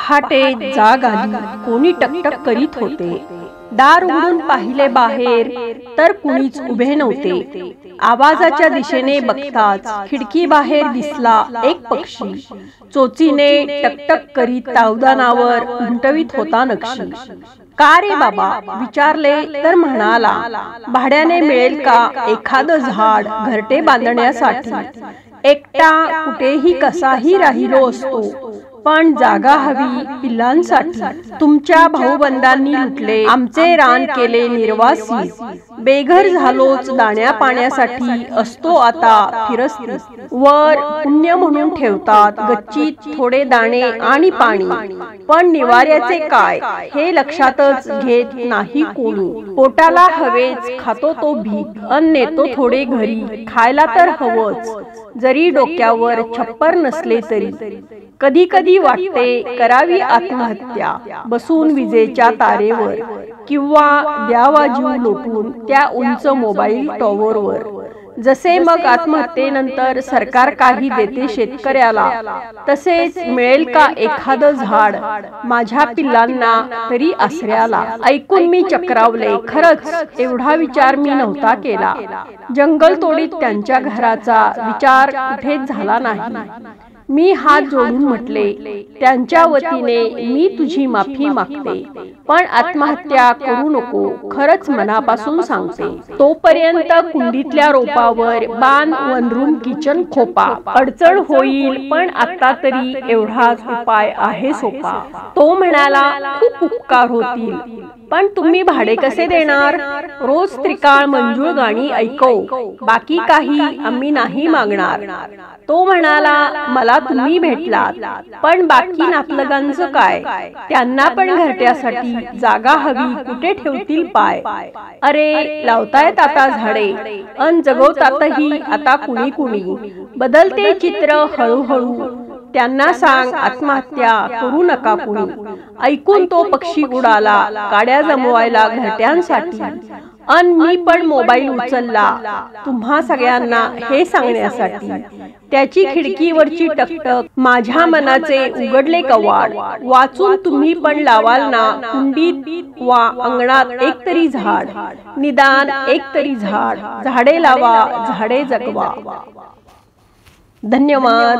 पहाटे जाग आली, कोणी टकटक करीत होते। दार उघडून पाहिले बाहेर तर कुणीच उभे नव्हते। आवाजाच्या दिशेने बघताच खिडकी बाहेर दिसला एक पक्षी, चोचीने टकटक करीत तावदानावर उमटवीत होता नक्षी। का रे बाबा, विचारले तर म्हणाला, भाड्याने मिळेल का एखादं झाड घरटे बांधण्यासाठी? एकटा कुठेही कसाही राहिलो असतो, पण जागा हवी पिल्लांसाठी। तुमच्या भाऊबंदांनी लुटले आमचे रान, केले निर्वासी। बेघर झालोच दाण्या पाण्यासाठी, असतो आता फिरस्ती। वर पुण्य म्हणून ठेवतात गच्चीत थोडे दाणे आणि पाणी, पण निवाऱ्याचे काय हे लक्षातच घेत नाही कोणी। पोटाला हवेच खातो तो भीक, अन्न नेतो थोडे घरी, खायला तर हवंच जरी डोक्यावर छप्पर नसले तरी। कधी कधी वाटते करावी आत्महत्या, बसून विजेच्या तारेवर, किंवा द्यावा जीव लोटून त्या उंच मोबाईल टॉवरवर। जसे मग आत्महत्येनंतर सरकार काही देते शेतकऱ्याला, तसेच मिळेल का एखादं झाड माझ्या पिल्लांना तरी आसऱ्याला? ऐकून मी चक्रावले, खरंच एवढा विचार मी नव्हता केला। जंगल तोडीत त्यांच्या घराचा विचार कुठेच झाला नाही। मी हात जोडून म्हटले, त्यांच्या वतीने मी तुझी माफी मागते, पण आत्महत्या करू नको, खरंच मनापासून सांगते। तोपर्यंत कुंडीतल्या रोपावर बांध वनरूम किचन खोपा, अडचण होईल पण आता तरी एवढाच उपाय आहे सोपा। तो म्हणाला, खूप उपकार होतील, पण तुम्ही भाडे कसे देणार? रोज त्रिकाळ मंजूळ गाणी ऐकव, बाकी काही आम्ही नाही मागणार। तो म्हणाला, मला तुम्ही भेटलात, पण बाकी नातलगांचं काय? त्यांना पण घरट्यासाठी जागा हवी, कुठे ठेवतील पाय? अरे लावतायत आता झाडे, अन जगवतातही आता कुणी कुणी। बदलते चित्र हळूहळू, त्यांना सांग आत्महत्या करू नका कुणी। ऐकून तो पक्षी उडाला काड्या जमवायला घरट्यांसाठी, अन मी पण मोबाईल उचलला तुम्हा सगळ्यांना हे सांगण्यासाठी। त्याची खिडकीवरची टकटक माझ्या मनाचे उघडले कवाड, वाचून तुम्ही पण लावाल ना कुंडीत वा अंगणात एक तरी झाड, निदान एक तरी झाड। झाडे लावा, झाडे जगवा। धन्यवाद।